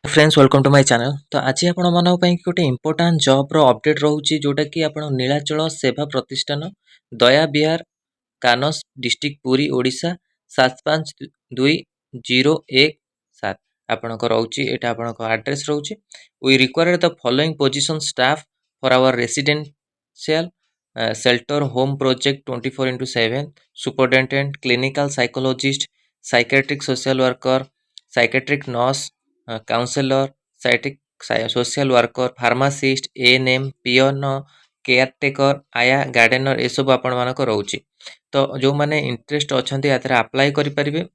Friends welcome to my channel. तो आज आपण मानक पई गोटे इंपोर्टेंट जॉब रो अपडेट रहउची जोटा कि आपण नीलाचल सेवा प्रतिष्ठान दया विहार कानस डिस्ट्रिक्ट पुरी ओडिशा 752017 आपणक रहउची एटा आपणक एड्रेस रहउची। We required the following position staff for our residential shelter home project 24/7 superintendent clinical psychologist psychiatric social worker psychiatric nurse counsellor social worker pharmacist ANM peon caretaker ayah gardener ए सब आपण मानक रहउची। तो जो माने इंटरेस्ट अछंती यात्रा अप्लाई करि परिबे।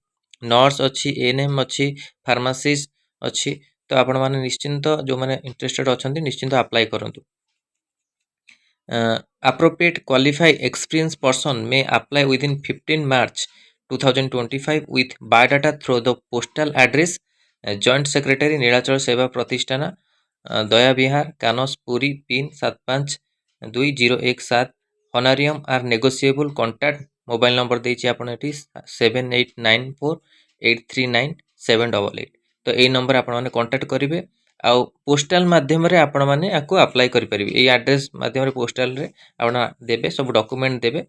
नर्स अछि एएनएम अछि फार्मासिस्ट अछि तो आपण माने निश्चिंत जो माने इंटरेस्टेड अछंती निश्चिंत अप्लाई करंतु। appropriate qualified experienced person may apply within 15 March 2025 with biodata through the postal address Joint Secretary Nilachal Seva Pratishthan Daya Vihar Kanas Puri pin 752017 honorarium are negotiable contact mobile number देछि आपण एठी 7894839788 तो ए नंबर आपण माने कांटेक्ट करिवे आ पोस्टल माध्यम रे आपण माने आको अप्लाई करि परिबे। ए एड्रेस माध्यम रे पोस्टल रे आपण देबे सब डॉक्यूमेंट देबे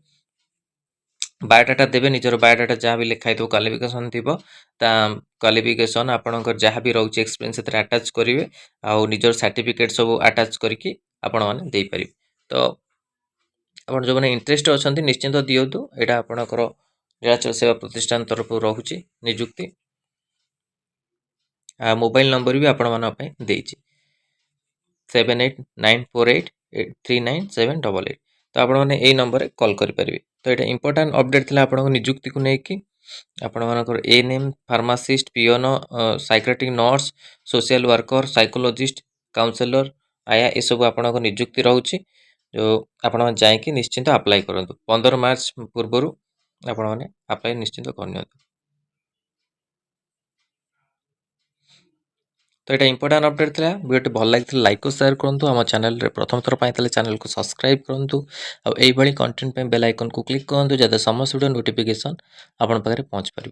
बायोडाटा देबे निजर बायोडाटा जहाँ भी लिखाई तो क्वालिफिकेशन थिबो ता क्वालिफिकेशन आपनकर जहाँ भी रहउची एक्सपीरियंस एतरे अटैच करिवे आ निजर सर्टिफिकेट सब अटैच करके आपण माने देई परिबे। तो आपण जो माने इंटरेस्ट अछंती निश्चिंत दियंतु एटा आपनकर नीलाचल सेवा प्रतिष्ठान तरफ रहउची नियुक्ति आ मोबाइल नंबर भी आपण माने पय देइची 7894839788 तो आपण माने ए नंबर रे कॉल करि परिबे। तो एटा इंपोर्टेंट अपडेट थिला आपण नियुक्ति को नै कि आपण मानकर ANM pharmacist peon psychiatric nurse social worker psychologist counsellor ayah ए सब आपण नियुक्ति रहउची जो आपण जाय कि निश्चिंत अप्लाई करंतु 15 मार्च पूर्वरु आपण माने अप्लाई निश्चिंत करनियंतु। तो ये इंपोर्टेंट अपडेट था वीडियो भल लगी लाइक और शेयर करूँ आम चैनल प्रथम थर पाई चैनल को सब्सक्राइब करूँ और कंटेंट बेल आइकन को क्लिक करूँ जब समस्त वीडियो नोटिफिकेशन आपण पाखे पहुँच पार।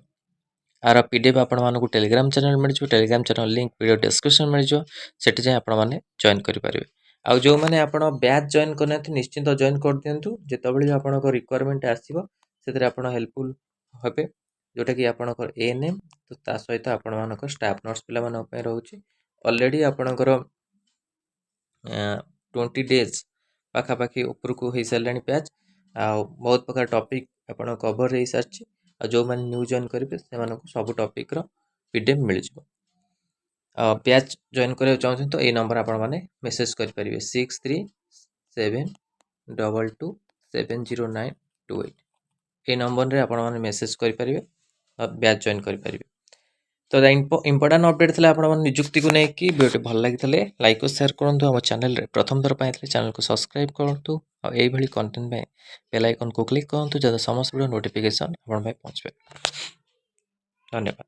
आर पीडीएफ आपण मानक टेलीग्राम चैनल मिल Telegram channel link video description मिल जाए जाए आपण मैंने जॉइन करेंगे। आउ जो मैंने आप बैच जॉइन करना निश्चिंत जॉइन कर दिंतु जिते आप रिक्वायरमेंट आसो से हेल्पफुल हे जोटा कि आपणकर एएनएम तो ता सहित आपण मानक स्टाफ नर्स पिला मानक पय रहउची ऑलरेडी आपणकर 20 डेज पाखापाखि ऊपर को हो सारे पैच आ बहुत प्रकार टॉपिक आपण कवर हो सारी आ जो मैंने न्यू जॉइन करेंगे से सब टॉपिक रो पीडीएफ मिल जाए। बैच जॉइन करने चाहते तो ये नंबर आपण मैंने मेसेज करेंगे 6372270928 ये नंबर रे आपण मैंने मेसेज करेंगे बैच जॉइन करेंगे। तो इंपोर्टेंट अपडेट था आप नियुक्ति को लेकिन वीडियो भल लगी लाइक और शेयर करूँ आम चैनल प्रथम थर पाई चैनल को सब्सक्राइब करूँ और यही कंटेंट बेल आइकन को क्लिक करूँ जब समस्त वीडियो नोटिफिकेशन आप पहुँचे। धन्यवाद।